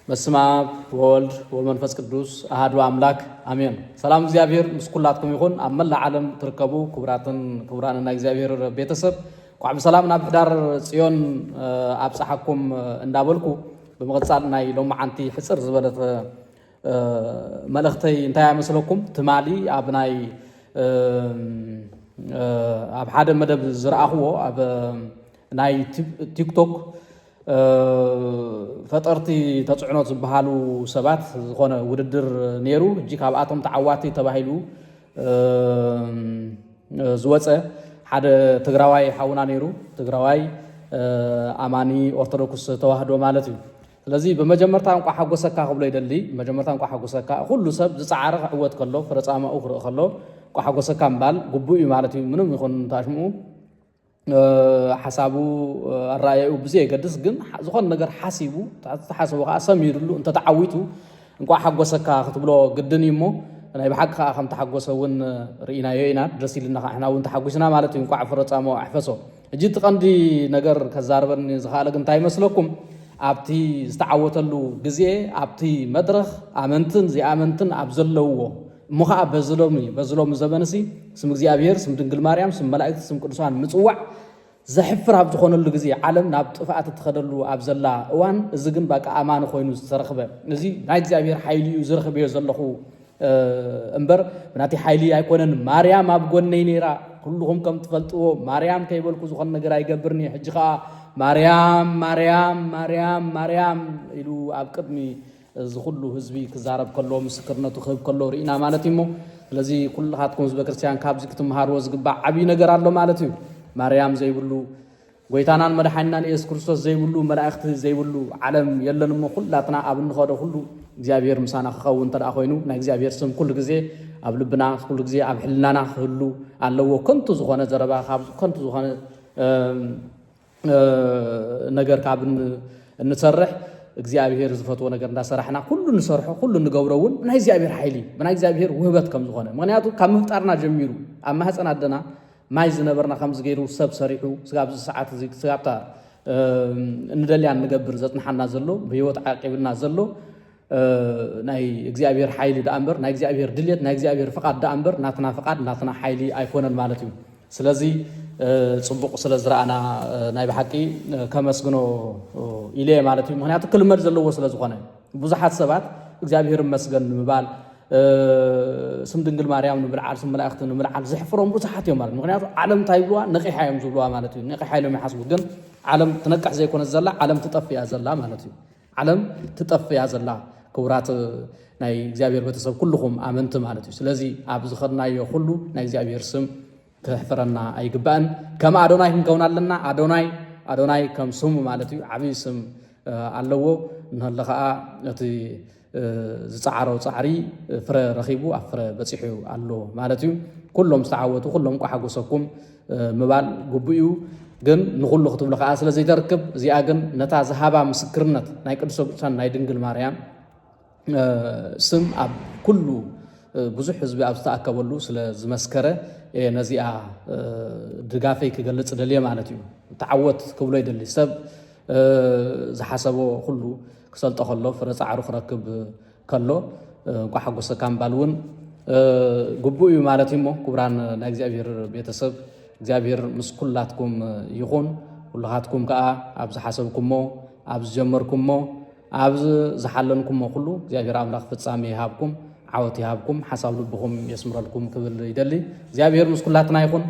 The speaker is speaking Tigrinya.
በስመ አብ ወወልድ ወመንፈስ ቅዱስ አሐዱ አምላክ አሜን። ሰላም እግዚአብሔር ምስኩላትኩም ይሁን። ኣብ መላእ ዓለም ትርከቡ ክቡራንና እግዚአብሔር ቤተሰብ ቋዕ ሰላም ናብ ሕዳር ጽዮን ኣብጽሓኩም እንዳበልኩ ብምቕጻል ናይ ሎማዓንቲ ሕጽር ዝበለት መልእኽተይ እንታይ ኣይመስለኩም ትማሊ ኣብ ናይ ኣብ ሓደ መደብ ዝረኣኽዎ ኣብ ናይ ቲክቶክ ፈጠርቲ ተጽዕኖ ዝበሃሉ ሰባት ዝኾነ ውድድር ነይሩ እጂ ካብኣቶም ተዓዋቲ ተባሂሉ ዝወፀ ሓደ ትግራዋይ ሓውና ነይሩ ትግራዋይ ኣማኒ ኦርቶዶክስ ተዋህዶ ማለት እዩ። ስለዚ በመጀመርታ እንኳ ሓጎሰካ ክብሎ ይደሊ መጀመርታ እንኳ ሓጎሰካ ኩሉ ሰብ ዝፃዓረ ክዕወት ከሎ ፍረፃማኡ ክርኢ ከሎ እንኳ ሓጎሰካ ምባል ግቡእ እዩ ማለት እዩ። ምንም ይኹን ታሽሙ ሓሳቡ ኣራእዩ ብዘይ የገድስ ግን ዝኾነ ነገር ሓሲቡ ተሓሰቡ ከዓ ሰሚሩሉ እንተተዓዊቱ እንኳ ሓጎሰካ ክትብሎ ግድን እዩ እሞ ናይ ብሓቂ ከዓ ከም ተሓጎሰ እውን ርኢናዮ ኢና ደስ ኢልና ከዓ ሕና እውን ተሓጒስና ማለት እዩ። እንኳ ፍረፃሞ ኣሕፈሶ እጂ እቲ ቀንዲ ነገር ከዛርበኒ ዝኽኣለ ግን እንታይ ይመስለኩም ኣብቲ ዝተዓወተሉ ግዜ ኣብቲ መድረኽ ኣመንትን ዘይኣመንትን ኣብ ዘለውዎ እሞ ከዓ በዝሎሚ ዘበንሲ ስም እግዚኣብሔር ስም ድንግል ማርያም ስም መላእክቲ ስም ቅዱሳን ምጽዋዕ ዘሕፍር ኣብ ዝኾነሉ ግዜ ዓለም ናብ ጥፍኣት እትኸደሉ ኣብ ዘላ እዋን እዚ ግን በቃ ኣማኒ ኮይኑ ዝተረኽበ እዚ ናይ እግዚኣብሔር ሓይሊ እዩ ዝረኽበዮ ዘለኹ እምበር ብናቲ ሓይሊ ኣይኮነን። ማርያም ኣብ ጎነይ ነይራ ኩልኹም ከም ትፈልጥዎ ማርያም ከይበልኩ ዝኾነ ነገር ኣይገብርኒ ሕጂ ከዓ ማርያም ማርያም ማርያም ማርያም ኢሉ ኣብ ቅድሚ እዚ ኩሉ ህዝቢ ክዛረብ ከሎ ምስክርነቱ ክህብ ከሎ ርኢና ማለት እዩ እሞ ስለዚ ኩልኻትኩም ህዝበ ክርስቲያን ካብዚ ክትመሃርዎ ዝግባእ ዓብዪ ነገር ኣሎ ማለት እዩ። ማርያም ዘይብሉ ጎይታናን መድሓኒናን ኢየሱስ ክርስቶስ ዘይብሉ መላእኽቲ ዘይብሉ ዓለም የለን እሞ ኩላትና ኣብ እንኸዶ ኩሉ እግዚኣብሔር ምሳና ክኸውን እንተደኣ ኮይኑ ናይ እግዚኣብሔር ስም ኩሉ ግዜ ኣብ ልብና ኩሉ ግዜ ኣብ ሕልናና ክህሉ ኣለዎ። ከንቱ ዝኾነ ዘረባ ካብ ከንቱ ዝኾነ ነገር ካብ እንሰርሕ እግዚአብሔር ዝፈትዎ ነገር እንዳሰራሕና ኩሉ ንሰርሖ ኩሉ ንገብሮ እውን ናይ እግዚአብሔር ሓይሊ ብናይ እግዚአብሔር ውህበት ከም ዝኾነ ምክንያቱ ካብ ምፍጣርና ጀሚሩ ኣብ ማህፀን ኣደና ማይ ዝነበርና ከም ዝገይሩ ሰብ ሰሪሑ ስጋብ ሰዓት እዚ ስጋብታ እንደልያ ንገብር ዘጥናሓና ዘሎ ብህይወት ዓቂብና ዘሎ ናይ እግዚአብሔር ሓይሊ ዳ እምበር ናይ እግዚአብሔር ድልየት ናይ እግዚአብሔር ፍቃድ ዳ እምበር ናትና ፍቃድ ናትና ሓይሊ ኣይኮነን ማለት እዩ። ስለዚ ጽቡቕ ስለ ዝረኣና ናይ ብሓቂ ከመስግኖ ኢለ ማለት እዩ። ምክንያቱ ክልመድ ዘለዎ ስለ ዝኾነ ብዙሓት ሰባት እግዚአብሔር መስገን ንምባል ስም ድንግል ማርያም ንምልዓል ስም መላእኽቲ ንምልዓል ዝሕፍሮም ብዙሓት እዮም ማለት ምክንያቱ ዓለም እንታይ ይብልዋ ነቂሓ እዮም ዝብልዋ ማለት እዩ። ነቂሓ ኢሎም ይሓስቡ ግን ዓለም ትነቅሕ ዘይኮነት ዘላ ዓለም ትጠፍያ ዘላ ማለት እዩ። ዓለም ትጠፍያ ዘላ ክቡራት ናይ እግዚአብሔር ቤተሰብ ኩልኹም ኣመንቲ ማለት እዩ። ስለዚ ኣብ ዝኸድናዮ ኩሉ ናይ እግዚአብሔር ስም ክሕፍረና ኣይግባእን። ከም ኣዶናይ ክንከውን ኣለና ኣዶናይ ከም ስሙ ማለት እዩ ዓብዪ ስም ኣለዎ። ንህለ ከዓ እቲ ዝፃዕሮ ፃዕሪ ፍረ ረኺቡ ኣብ ፍረ በፂሑ ኣሎ ማለት እዩ። ኩሎም ዝተዓወቱ ኩሎም ቋ ሓጎሰኩም ምባል ግቡእ እዩ። ግን ንኩሉ ክትብሎ ከዓ ስለ ዘይተርክብ እዚኣ ግን ነታ ዝሃባ ምስክርነት ናይ ቅዱስ ቅዱሳን ናይ ድንግል ማርያም ስም ኣብ ኩሉ ብዙሕ ህዝቢ ኣብ ዝተኣከበሉ ስለ ዝመስከረ ነዚኣ ድጋፈይ ክገልጽ ደልየ ማለት እዩ። ተዓወት ክብሎ ይደሊ ሰብ ዝሓሰቦ ኩሉ ክሰልጦ ከሎ ፍረ ፃዕሩ ክረክብ ከሎ እንኳ ሓጎሰካ ምባል እውን ግቡእ እዩ ማለት እዩ እሞ ክቡራን ናይ እግዚአብሔር ቤተሰብ እግዚአብሔር ምስ ኩላትኩም ይኹን። ኩልኻትኩም ከዓ ኣብ ዝሓሰብኩሞ ኣብ ዝጀመርኩሞ ኣብ ዝሓለንኩሞ ኩሉ እግዚአብሔር ኣምላኽ ፍጻሜ ይሃብኩም ዓወት ይሃብኩም ሓሳብ ልብኹም የስምረልኩም ክብል ይደሊ። እግዚአብሔር ምስ ኩላትና ይኹን።